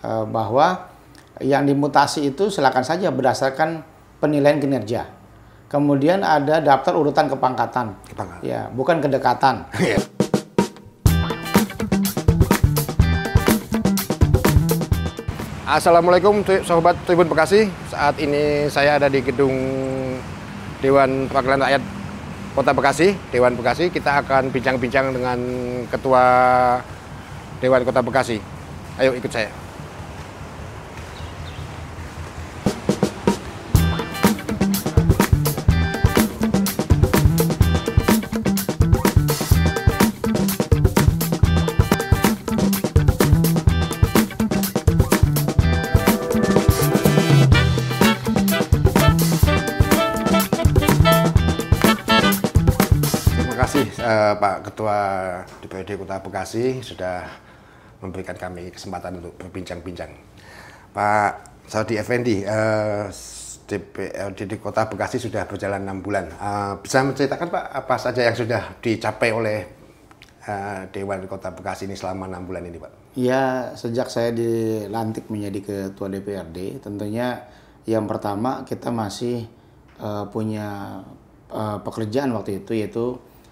bahwa yang dimutasi itu silakan saja berdasarkan penilaian kinerja. Kemudian ada daftar urutan kepangkatan. Ya, bukan kedekatan. Assalamualaikum Sobat Tribun Bekasi. Saat ini saya ada di gedung Dewan Perwakilan Rakyat Kota Bekasi, Dewan Bekasi. Kita akan bincang-bincang dengan Ketua Dewan Kota Bekasi. Ayo ikut saya. Pak Ketua DPRD Kota Bekasi sudah memberikan kami kesempatan untuk berbincang-bincang. Pak Saudi Effendi, DPRD di Kota Bekasi sudah berjalan 6 bulan. Bisa menceritakan Pak apa saja yang sudah dicapai oleh Dewan Kota Bekasi ini selama 6 bulan ini Pak? Ya, sejak saya dilantik menjadi Ketua DPRD, tentunya yang pertama kita masih punya pekerjaan waktu itu, yaitu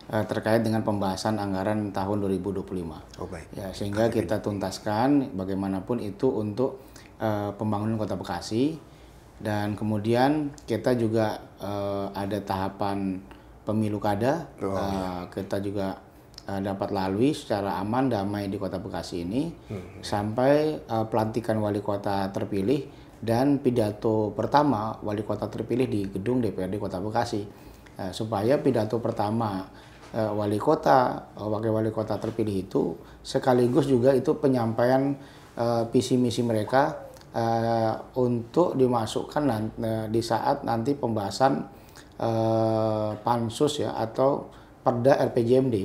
terkait dengan pembahasan anggaran tahun 2025. Oh, baik. Ya, sehingga kita tuntaskan bagaimanapun itu untuk pembangunan Kota Bekasi, dan kemudian kita juga ada tahapan pemilu kada. Kita juga dapat lalui secara aman damai di Kota Bekasi ini sampai pelantikan wali kota terpilih dan pidato pertama wali kota terpilih di gedung DPRD Kota Bekasi. Supaya pidato pertama wali kota, wakil wali kota terpilih itu sekaligus juga itu penyampaian visi misi mereka untuk dimasukkan di saat nanti pembahasan pansus ya, atau Perda RPJMD.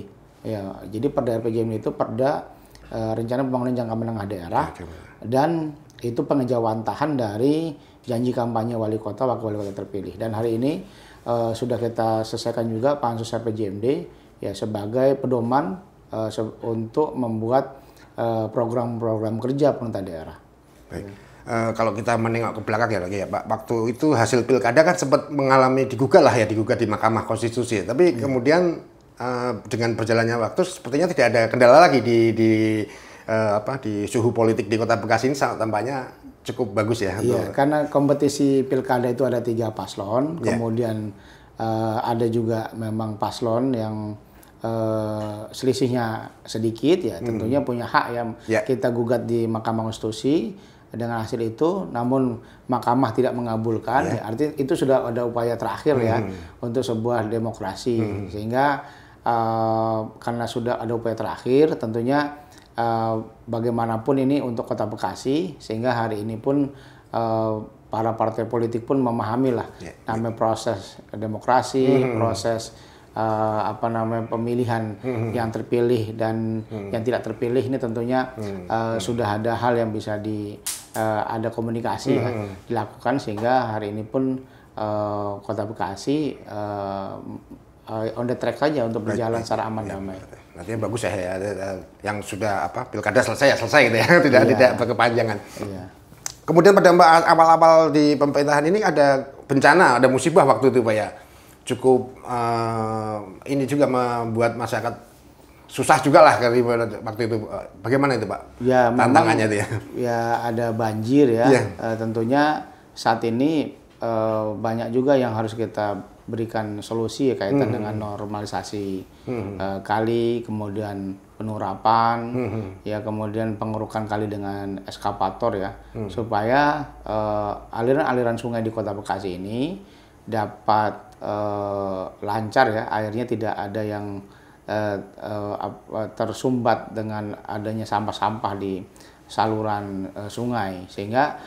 Ya, jadi Perda RPJMD itu Perda Rencana Pembangunan Jangka Menengah Daerah, dan itu pengejawantahan dari janji kampanye wali kota, wakil wali kota terpilih. Dan hari ini sudah kita selesaikan juga pansus RPJMD ya, sebagai pedoman untuk membuat program-program kerja pemerintah daerah. Baik. Kalau kita menengok ke belakang ya lagi ya Pak, waktu itu hasil pilkada kan sempat mengalami digugat di Mahkamah Konstitusi. Tapi kemudian dengan berjalannya waktu sepertinya tidak ada kendala lagi di suhu politik di Kota Bekasi ini tampaknya cukup bagus ya. Iya, karena kompetisi pilkada itu ada 3 paslon, kemudian ada juga memang paslon yang selisihnya sedikit ya, tentunya punya hak yang kita gugat di Mahkamah Konstitusi dengan hasil itu, namun Mahkamah tidak mengabulkan. Ya, artinya itu sudah ada upaya terakhir ya untuk sebuah demokrasi, sehingga karena sudah ada upaya terakhir, tentunya bagaimanapun ini untuk Kota Bekasi, sehingga hari ini pun para partai politik pun memahami lah namanya proses demokrasi, proses pemilihan yang terpilih dan yang tidak terpilih ini tentunya sudah ada hal yang bisa ada komunikasi dilakukan, sehingga hari ini pun Kota Bekasi on the track saja untuk berjalan secara aman damai. Artinya bagus ya, yang sudah pilkada selesai gitu ya, tidak berkepanjangan. Iya. Kemudian pada awal-awal di pemerintahan ini ada bencana, ada musibah waktu itu Pak ya. Cukup ini juga membuat masyarakat susah juga lah waktu itu. Bagaimana itu Pak? Ya, tantangannya itu ya? Ya, ada banjir ya. Tentunya saat ini banyak juga yang harus kita berikan solusi ya, kaitan dengan normalisasi kali, kemudian penurapan, ya, kemudian pengerukan kali dengan eskapator ya, supaya aliran-aliran sungai di Kota Bekasi ini dapat lancar ya, airnya tidak ada yang tersumbat dengan adanya sampah-sampah di saluran sungai, sehingga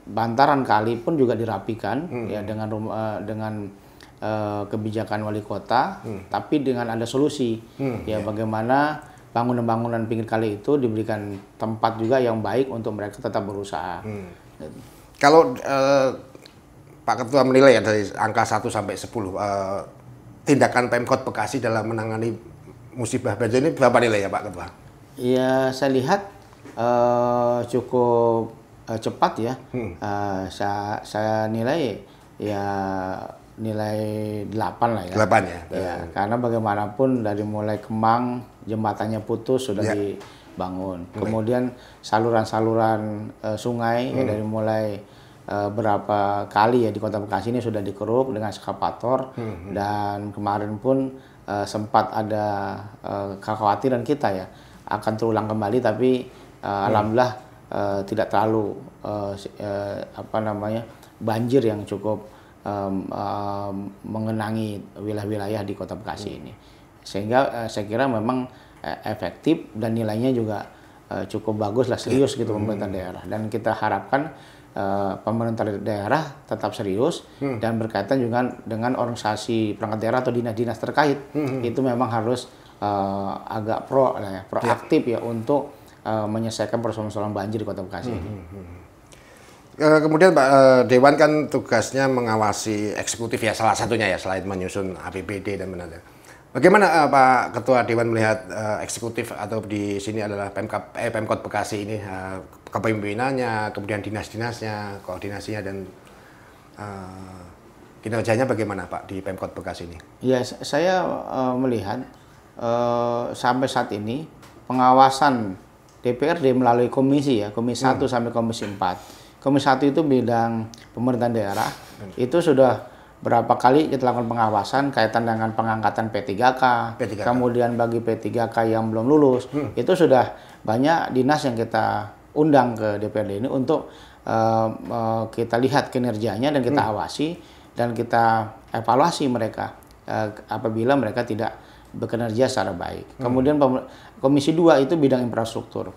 bantaran kali pun juga dirapikan ya dengan kebijakan wali kota, tapi dengan ada solusi ya, bagaimana bangunan-bangunan pinggir kali itu diberikan tempat juga yang baik untuk mereka tetap berusaha. Kalau Pak Ketua menilai ya dari angka 1 sampai 10 tindakan Pemkot Bekasi dalam menangani musibah banjir ini berapa nilai ya Pak Ketua? Ya, saya lihat cukup cepat ya. Saya nilai ya nilai 8 lah ya. 8 ya. Ya, karena bagaimanapun dari mulai Kemang jembatannya putus sudah dibangun. Kemudian saluran-saluran sungai ya, dari mulai berapa kali ya di Kota Bekasi ini sudah dikeruk dengan eskavator dan kemarin pun sempat ada kekhawatiran kita ya akan terulang kembali, tapi alhamdulillah tidak terlalu banjir yang cukup mengenangi wilayah-wilayah di Kota Bekasi ini, sehingga saya kira memang efektif dan nilainya juga cukup bagus lah, serius gitu pemerintah daerah, dan kita harapkan pemerintah daerah tetap serius dan berkaitan juga dengan organisasi perangkat daerah atau dinas-dinas terkait itu memang harus agak proaktif ya untuk menyelesaikan persoalan banjir di Kota Bekasi ini. Kemudian Pak, Dewan kan tugasnya mengawasi eksekutif ya, salah satunya ya, selain menyusun APBD dan menata. Bagaimana Pak Ketua Dewan melihat eksekutif atau di sini adalah Pemkot Bekasi ini, kepemimpinannya, kemudian dinas-dinasnya, koordinasinya, dan kinerjanya bagaimana Pak di Pemkot Bekasi ini? Ya, saya melihat sampai saat ini pengawasan DPRD melalui komisi ya, komisi 1 sampai komisi 4. Komisi 1 itu bidang pemerintahan daerah, itu sudah berapa kali kita lakukan pengawasan kaitan dengan pengangkatan P3K, kemudian bagi P3K yang belum lulus, itu sudah banyak dinas yang kita undang ke DPRD ini untuk kita lihat kinerjanya dan kita awasi dan kita evaluasi mereka apabila mereka tidak bekerja secara baik. Kemudian Komisi 2 itu bidang infrastruktur.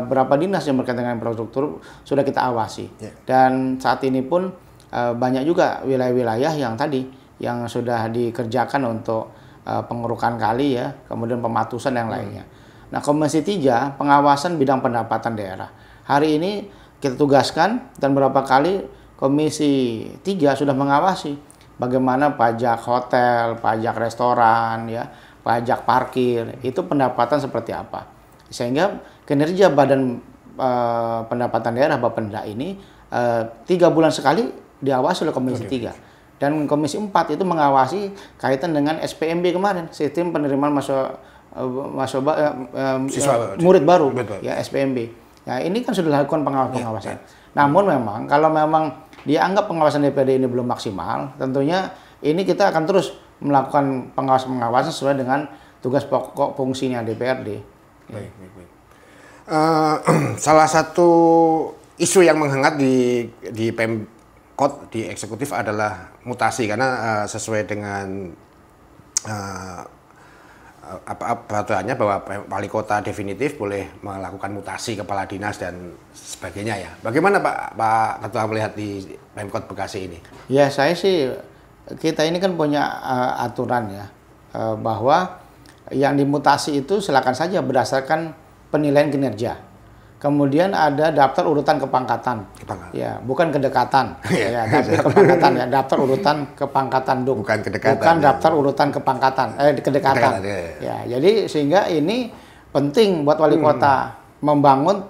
Berapa dinas yang berkaitan dengan infrastruktur sudah kita awasi. Dan saat ini pun banyak juga wilayah-wilayah yang tadi yang sudah dikerjakan untuk pengerukan kali ya, kemudian pematusan yang lainnya. Nah, Komisi 3 pengawasan bidang pendapatan daerah. Hari ini kita tugaskan dan berapa kali Komisi 3 sudah mengawasi bagaimana pajak hotel, pajak restoran ya, pajak parkir, itu pendapatan seperti apa. Sehingga kinerja Badan Pendapatan Daerah Bapenda ini 3 bulan sekali diawasi oleh Komisi 3. Dan Komisi 4 itu mengawasi kaitan dengan SPMB kemarin, sistem penerimaan murid baru ya, SPMB. Ya, ini kan sudah dilakukan pengawasan. Namun memang kalau memang dianggap pengawasan DPRD ini belum maksimal, tentunya ini kita akan terus melakukan pengawasan sesuai dengan tugas pokok fungsinya DPRD. Baik. Salah satu isu yang menghangat di Pemkot, di eksekutif adalah mutasi, karena sesuai dengan peraturannya bahwa wali kota definitif boleh melakukan mutasi kepala dinas dan sebagainya ya. Bagaimana Pak Ketua melihat di Pemkot Bekasi ini? Ya, saya sih, kita ini kan punya aturan ya, bahwa yang dimutasi itu silakan saja berdasarkan penilaian kinerja. Kemudian ada daftar urutan kepangkatan. Ya, bukan kedekatan. Ya, tapi kepangkatan ya, daftar urutan kepangkatan duk. Bukan kedekatan. Bukan daftar urutan kepangkatan, kedekatan. Ya, jadi sehingga ini penting buat wali kota membangun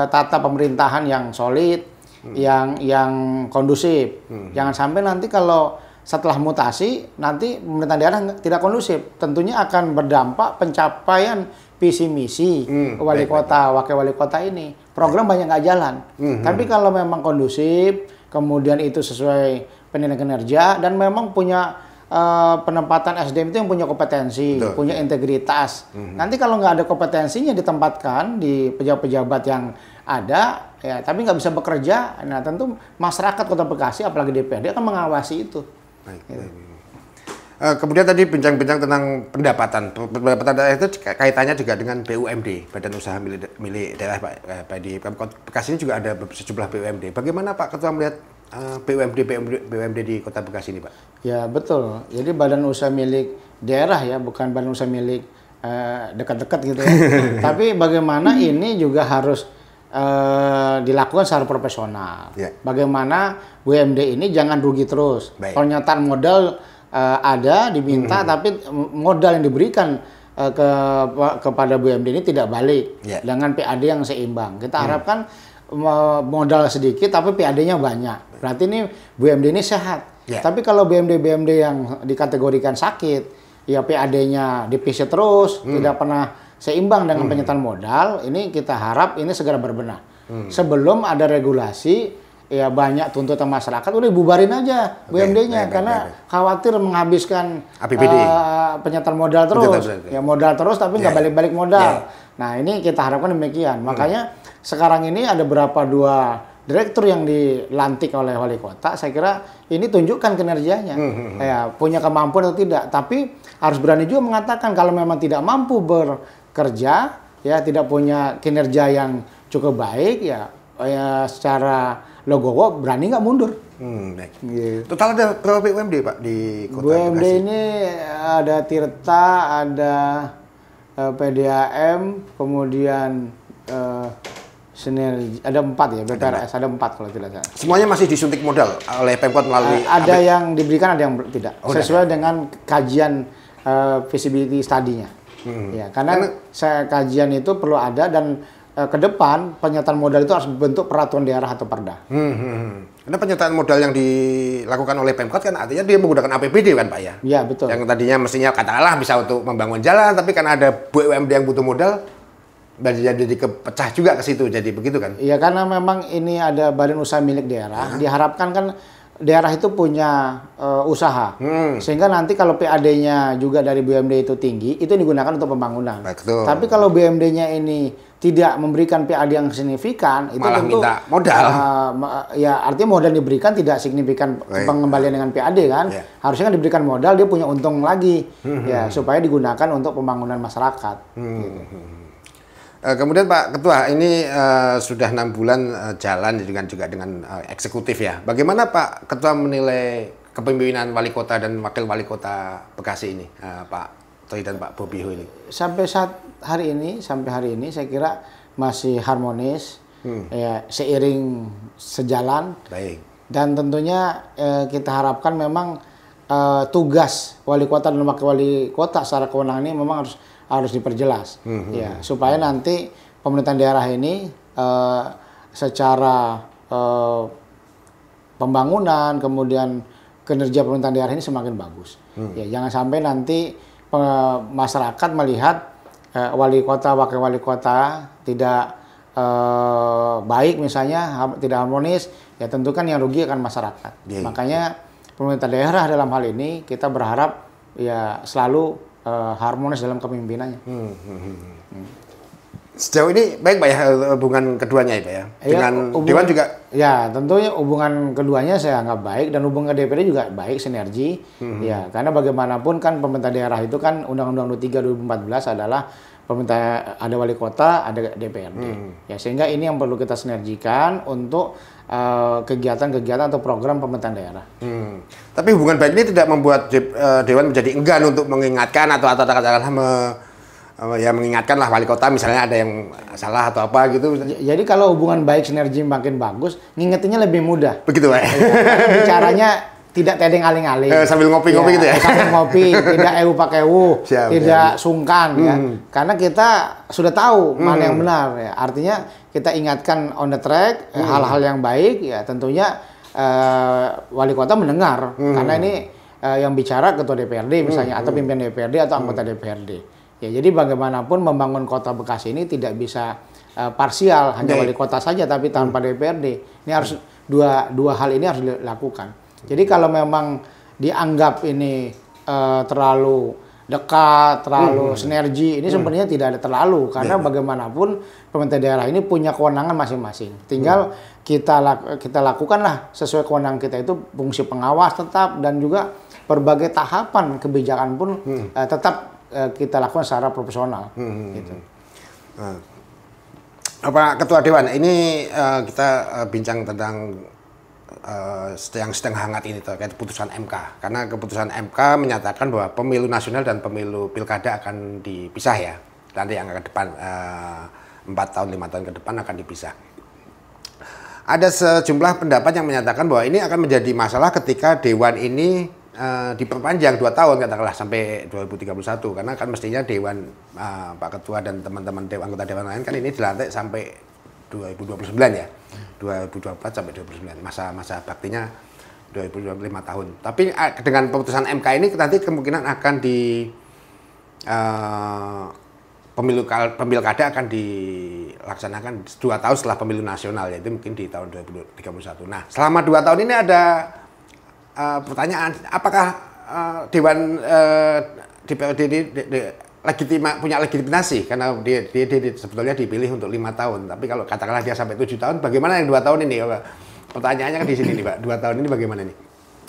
tata pemerintahan yang solid, yang kondusif. Jangan sampai nanti kalau setelah mutasi, nanti pemerintahan daerah tidak kondusif. Tentunya akan berdampak pencapaian visi misi wali kota, wakil wali kota ini. Program banyak nggak jalan. Tapi kalau memang kondusif, kemudian itu sesuai penilaian kinerja, dan memang punya penempatan SDM itu yang punya kompetensi, punya integritas. Nanti kalau nggak ada kompetensinya ditempatkan di pejabat-pejabat yang ada, ya, tapi nggak bisa bekerja, nah tentu masyarakat Kota Bekasi, apalagi DPRD akan mengawasi itu. Baik. Kemudian tadi bincang-bincang tentang pendapatan daerah itu kaitannya juga dengan BUMD, Badan Usaha Milik Daerah Pak. Di Pemkot Bekasi ini juga ada sejumlah BUMD. Bagaimana Pak Ketua melihat BUMD di Kota Bekasi ini, Pak? Ya, betul. Jadi Badan Usaha Milik Daerah ya, bukan Badan Usaha Milik dekat-dekat gitu ya. Tapi bagaimana ini juga harus dilakukan secara profesional. Bagaimana BUMD ini jangan rugi terus. Pernyataan modal ada diminta, tapi modal yang diberikan kepada BUMD ini tidak balik dengan PAD yang seimbang. Kita harapkan modal sedikit tapi PAD-nya banyak. Berarti ini BUMD ini sehat. Tapi kalau BUMD yang dikategorikan sakit, ya PAD-nya defisit terus, tidak pernah seimbang dengan penyertaan modal, ini kita harap ini segera berbenah. Sebelum ada regulasi, ya banyak tuntutan masyarakat, udah bubarin aja BUMD-nya karena khawatir menghabiskan penyertaan modal terus, ya modal terus tapi nggak balik-balik modal. Nah ini kita harapkan demikian. Makanya sekarang ini ada dua direktur yang dilantik oleh wali kota. Saya kira ini tunjukkan kinerjanya, ya punya kemampuan atau tidak. Tapi harus berani juga mengatakan kalau memang tidak mampu bekerja, ya tidak punya kinerja yang cukup baik, ya secara logowo berani nggak mundur. Baik. Gitu. Total ada berapa BUMD Pak di Kota BUMD Bekasi? ini ada Tirta, ada PDAM, kemudian Sinergi, ada 4 ya, BPRS ada 4 kalau tidak salah. Semuanya masih disuntik modal oleh Pemkot melalui ada yang diberikan, ada yang tidak. Sesuai dengan kajian feasibility study-nya. Ya, karena kajian itu perlu ada dan ke depan penyertaan modal itu harus bentuk peraturan daerah atau perda. Karena penyertaan modal yang dilakukan oleh Pemkot kan artinya dia menggunakan APBD kan Pak ya? Iya betul. Yang tadinya mestinya katakanlah bisa untuk membangun jalan, tapi kan ada BUMD yang butuh modal, jadi kepecah juga ke situ, jadi begitu kan? Iya, karena memang ini ada badan usaha milik daerah, diharapkan kan daerah itu punya usaha, sehingga nanti kalau PAD-nya juga dari BUMD itu tinggi, itu digunakan untuk pembangunan. Betul. Tapi kalau BUMD-nya ini tidak memberikan PAD yang signifikan, itu malah tentu minta modal. Ya artinya modal diberikan tidak signifikan pengembalian dengan PAD kan, harusnya kan diberikan modal dia punya untung lagi, ya supaya digunakan untuk pembangunan masyarakat. Gitu. Kemudian Pak Ketua, ini sudah 6 bulan jalan juga dengan eksekutif ya. Bagaimana Pak Ketua menilai kepemimpinan wali kota dan wakil wali kota Bekasi ini, Pak Toy dan Pak Bobiho ini? Sampai hari ini saya kira masih harmonis, ya seiring sejalan. Baik. Dan tentunya kita harapkan memang tugas wali kota dan wakil wali kota secara kewenangan ini memang harus diperjelas, ya supaya nanti pemerintahan daerah ini secara pembangunan kemudian kinerja pemerintahan daerah ini semakin bagus. Ya jangan sampai nanti masyarakat melihat wali kota wakil wali kota tidak baik misalnya, tidak harmonis, ya tentu kan yang rugi akan masyarakat. Makanya pemerintah daerah dalam hal ini kita berharap ya selalu harmonis dalam kepemimpinannya. Sejauh ini baik Pak ya hubungan keduanya ya Pak ya? Dengan Dewan juga? Ya tentunya hubungan keduanya saya anggap baik dan hubungan DPRD juga baik, sinergi. Ya karena bagaimanapun kan pemerintah daerah itu kan Undang-Undang 23 2014 adalah pemerintah, ada wali kota, ada DPRD. Ya sehingga ini yang perlu kita sinergikan untuk kegiatan-kegiatan atau program pemerintahan daerah. Tapi hubungan baik ini tidak membuat Dewan menjadi enggan untuk mengingatkan atau katakanlah ya mengingatkan lah wali kota misalnya ada yang salah atau apa gitu. Jadi kalau hubungan baik sinergi makin bagus, ngingetinnya lebih mudah. Begitu Pak. Bicaranya tidak tedeng aling-aling. Sambil ngopi-ngopi gitu ya. Sambil ngopi, tidak pakai tidak sungkan ya. Karena kita sudah tahu mana yang benar ya. Artinya kita ingatkan on the track hal-hal yang baik ya tentunya wali kota mendengar karena ini yang bicara ketua DPRD misalnya atau pimpinan DPRD atau anggota DPRD. Ya jadi bagaimanapun membangun kota Bekasi ini tidak bisa parsial hanya wali kota saja tapi tanpa DPRD. Ini harus dua hal ini harus dilakukan. Jadi kalau memang dianggap ini terlalu dekat, terlalu sinergi, ini sebenarnya tidak ada terlalu karena bagaimanapun pemerintah daerah ini punya kewenangan masing-masing. Tinggal kita lakukanlah sesuai kewenangan kita itu fungsi pengawas tetap dan juga berbagai tahapan kebijakan pun tetap kita lakukan secara profesional. Gitu. Pak Ketua Dewan, ini kita bincang tentang yang sedang hangat ini terkait putusan MK. Karena keputusan MK menyatakan bahwa pemilu nasional dan pemilu pilkada akan dipisah ya. Nanti yang ke depan 4 tahun, 5 tahun ke depan akan dipisah. Ada sejumlah pendapat yang menyatakan bahwa ini akan menjadi masalah ketika Dewan ini diperpanjang 2 tahun katakanlah sampai 2031 karena kan mestinya Dewan Pak Ketua dan teman-teman anggota Dewan lain kan ini dilantik sampai 2029 ya. 2024 sampai 2029 masa baktinya 2025 tahun. Tapi dengan keputusan MK ini nanti kemungkinan akan di pemilkada akan dilaksanakan 2 tahun setelah pemilu nasional, yaitu mungkin di tahun 2031. Nah, selama 2 tahun ini ada pertanyaan, apakah Dewan DPRD ini punya legitimasi karena dia sebetulnya dipilih untuk 5 tahun, tapi kalau katakanlah dia sampai 7 tahun, bagaimana yang 2 tahun ini? Pertanyaannya kan di sini nih Pak, 2 tahun ini bagaimana nih?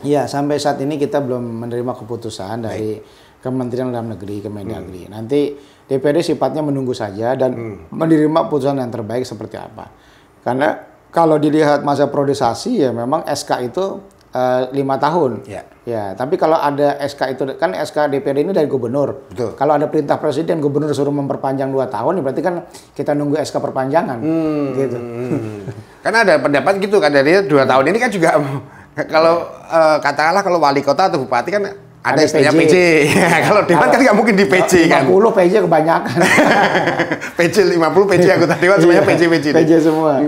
Iya, sampai saat ini kita belum menerima keputusan dari Kementerian Dalam Negeri, Kemendagri. Nanti DPRD sifatnya menunggu saja dan menerima putusan yang terbaik seperti apa. Karena kalau dilihat masa priorisasi ya memang SK itu 5 tahun. Ya, tapi kalau ada SK itu kan SK DPRD ini dari gubernur. Betul. Kalau ada perintah presiden gubernur suruh memperpanjang 2 tahun, ya berarti kan kita nunggu SK perpanjangan. Gitu. Karena ada pendapat gitu kan dari 2 tahun ini kan juga kalau katakanlah kalau wali kota atau bupati kan ada istilahnya PJ. Kalau Dewan kan nggak mungkin di PJ 50 kan. 50 PJ kebanyakan. PJ 50 PJ anggota Dewan semuanya PJ. PJ semua.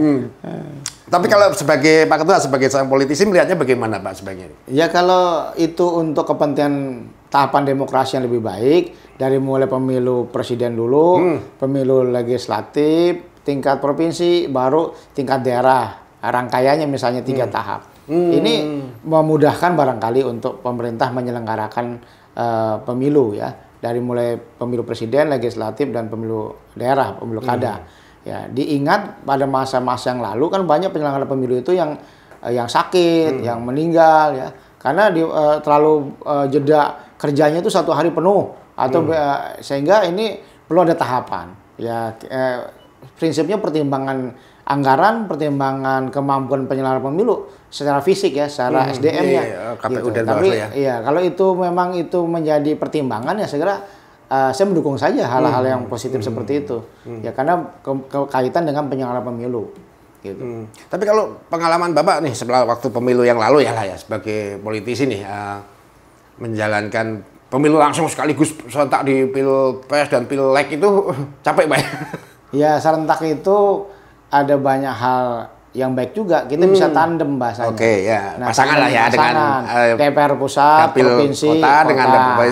Tapi kalau sebagai Pak Ketua, sebagai seorang politisi melihatnya bagaimana Pak sebaiknya? Ya kalau itu untuk kepentingan tahapan demokrasi yang lebih baik, dari mulai pemilu presiden dulu, pemilu legislatif, tingkat provinsi, baru tingkat daerah. Rangkaiannya misalnya 3 tahap. Ini memudahkan barangkali untuk pemerintah menyelenggarakan pemilu ya. Dari mulai pemilu presiden, legislatif, dan pemilu daerah, pemilu kada. Ya, diingat pada masa-masa yang lalu kan banyak penyelenggara pemilu itu yang sakit, yang meninggal ya, karena terlalu jeda kerjanya itu 1 hari penuh atau sehingga ini perlu ada tahapan. Ya, prinsipnya pertimbangan anggaran, pertimbangan kemampuan penyelenggara pemilu secara fisik ya, secara SDM-nya. KPU gitu. dan Tapi ya. iya, kalau itu memang itu menjadi pertimbangan ya segera saya mendukung saja hal-hal yang positif seperti itu. Ya karena kaitan dengan penyelenggara pemilu. Gitu. Tapi kalau pengalaman Bapak nih setelah waktu pemilu yang lalu ya lah ya sebagai politisi nih menjalankan pemilu langsung sekaligus serentak di Pilpres dan Pileg itu capek Pak? Ya serentak itu ada banyak hal yang baik juga, kita bisa tandem bahasanya. Oke, ya. Nah, pasangan lah ya dengan DPR pusat, provinsi, kota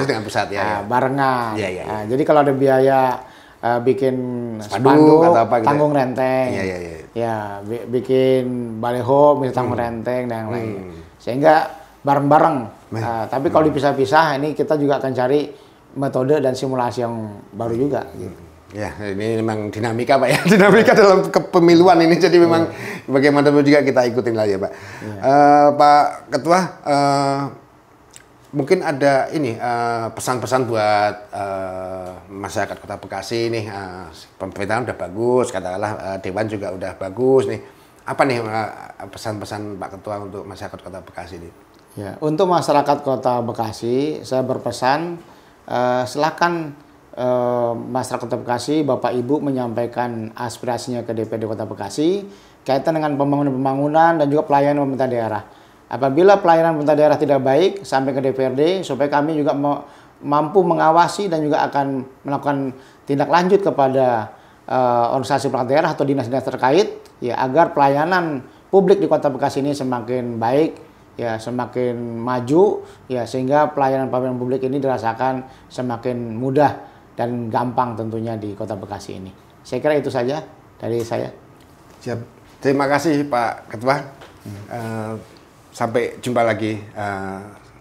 dengan pusat ya. Nah, barengan. Ya. Nah, jadi kalau ada biaya bikin spanduk atau apa gitu. Tanggung renteng. Ya. Ya, bikin baleho, misalnya tanggung renteng dan yang lain. Sehingga bareng-bareng. Tapi kalau dipisah-pisah ini kita juga akan cari metode dan simulasi yang baru juga gitu. Ya, ini memang dinamika Pak ya, dinamika dalam kepemiluan ini, jadi memang bagaimana juga kita ikutin lah ya Pak. Pak Ketua, mungkin ada ini pesan-pesan buat masyarakat Kota Bekasi nih, pemerintahan udah bagus, katakanlah Dewan juga udah bagus nih. Apa nih pesan-pesan Pak Ketua untuk masyarakat Kota Bekasi ini? Ya, untuk masyarakat Kota Bekasi, saya berpesan silakan masyarakat Kota Bekasi, Bapak Ibu menyampaikan aspirasinya ke DPRD Kota Bekasi kaitan dengan pembangunan dan juga pelayanan pemerintah daerah. Apabila pelayanan pemerintah daerah tidak baik sampai ke DPRD, supaya kami juga mampu mengawasi dan juga akan melakukan tindak lanjut kepada organisasi perangkat daerah atau dinas-dinas terkait ya, agar pelayanan publik di Kota Bekasi ini semakin baik ya, semakin maju ya, sehingga pelayanan publik ini dirasakan semakin mudah dan gampang tentunya di Kota Bekasi ini. Saya kira itu saja dari saya. Siap. Terima kasih Pak Ketua. Sampai jumpa lagi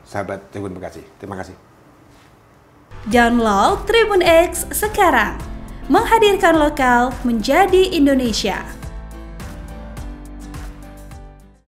sahabat Tribun Bekasi. Terima kasih. Download Tribun X sekarang. Menghadirkan lokal menjadi Indonesia.